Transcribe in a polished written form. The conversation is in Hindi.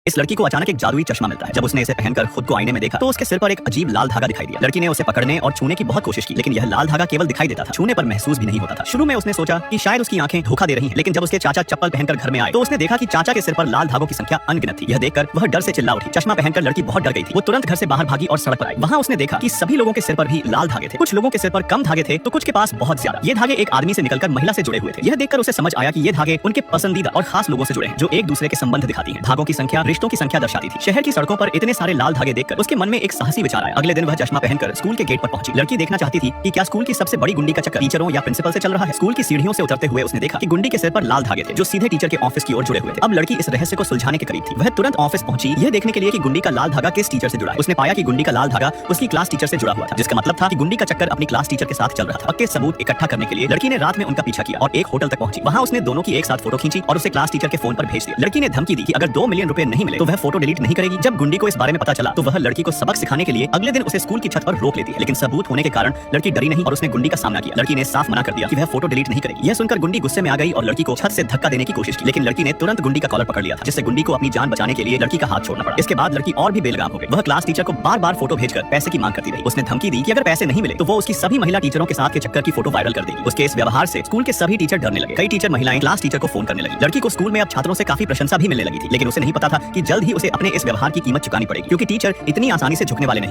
इस लड़की को अचानक एक जादुई चश्मा मिलता है। जब उसने इसे पहनकर खुद को आईने में देखा तो उसके सिर पर एक अजीब लाल धागा दिखाई दिया। लड़की ने उसे पकड़ने और छूने की बहुत कोशिश की, लेकिन यह लाल धागा केवल दिखाई देता था, छूने पर महसूस भी नहीं होता था। शुरू में उसने सोचा कि शायद उसकी आंखें धोखा दे रही हैं, लेकिन जब उसके चाचा चप्पल पहनकर घर में आए तो उसने देखा कि चाचा के सिर पर लाल धागों की संख्या अनगिनत थी। यह देखकर वह डर से चिल्ला उठी। चश्मा पहनकर लड़की बहुत डर गई थी। वो तुरंत घर से बाहर भागी और सड़क पर आई। वहां उसने देखा कि सभी लोगों के सिर पर भी लाल धागे थे। कुछ लोगों के सिर पर कम धागे थे तो कुछ के पास बहुत ज्यादा। ये धागे एक आदमी से निकलकर महिला से जुड़े हुए थे। यह देखकर उसे समझ आया कि ये धागे उनके पसंदीदा और खास लोगों से जुड़े हैं, जो एक दूसरे के संबंध दिखाती हैं। धागों की संख्या रिश्तों की संख्या दर्शाती थी। शहर की सड़कों पर इतने सारे लाल धागे देखकर उसके मन में एक साहसी विचार आया। अगले दिन वह चश्मा पहनकर स्कूल के गेट पर पहुंची। लड़की देखना चाहती थी कि क्या स्कूल की सबसे बड़ी गुंडी का चक्कर टीचरों या प्रिंसिपल से चल रहा है। स्कूल की सीढ़ियों से उतरते हुए उसने देखा कि गुंडी के सिर पर लाल धागे थे, जो सीधे टीचर के ऑफिस की ओर जुड़े हुए थे। अब लड़की इस रहस्य को सुलझाने के करीब थी। वह तुरंत ऑफिस पहुंची, यह देखने के लिए कि गुंडी का लाल धागा किस टीचर से जुड़ा है। उसने पाया कि गुंडी का लाल धागा उसकी क्लास टीचर से जुड़ा हुआ था, जिसका मतलब था कि गुंडी का चक्कर अपनी क्लास टीचर के साथ चल रहा था। पक्के सबूत इकट्ठा करने के लिए लड़की ने रात में उनका पीछा किया और एक होटल तक पहुंची। वहां उसने दोनों की एक साथ फोटो खींची और उसे क्लास टीचर के फोन पर भेज दिया। लड़की ने धमकी दी कि अगर 2 मिलियन रुपए नहीं मिले तो वह फोटो डिलीट नहीं करेगी। जब गुंडी को इस बारे में पता चला तो वह लड़की को सबक सिखाने के लिए अगले दिन उसे स्कूल की छत पर रोक लेती है, लेकिन सबूत होने के कारण लड़की डरी नहीं और उसने गुंडी का सामना किया। लड़की ने साफ मना कर दिया कि वह फोटो डिलीट नहीं करेगी। यह सुनकर गुंडी गुस्से में आ गई और लड़की को छत से धक्का देने की कोशिश की, लेकिन लड़की ने तुरंत गुंडी का कॉलर पकड़ लिया था, जिससे गुंडी को अपनी जान बचाने के लिए लड़की का हाथ छोड़ना पड़ा। इसके बाद लड़की और भी बेलगाम हो गई। वह क्लास टीचर को बार-बार फोटो भेजकर पैसे की मांग करती रही। उसने धमकी दी कि अगर पैसे नहीं मिले तो वो उसकी सभी महिला टीचरों के साथ के चक्कर की फोटो वायरल कर देगी। उसके इस व्यवहार से स्कूल के सभी टीचर डरने लगे। कई टीचर महिलाएं क्लास टीचर को फोन करने लगी। लड़की को स्कूल में अब छात्रों से काफी प्रशंसा भी मिलने लगी थी, लेकिन उसे नहीं पता था कि जल्द ही उसे अपने इस व्यवहार की कीमत चुकानी पड़ेगी, क्योंकि टीचर इतनी आसानी से झुकने वाले नहीं थे।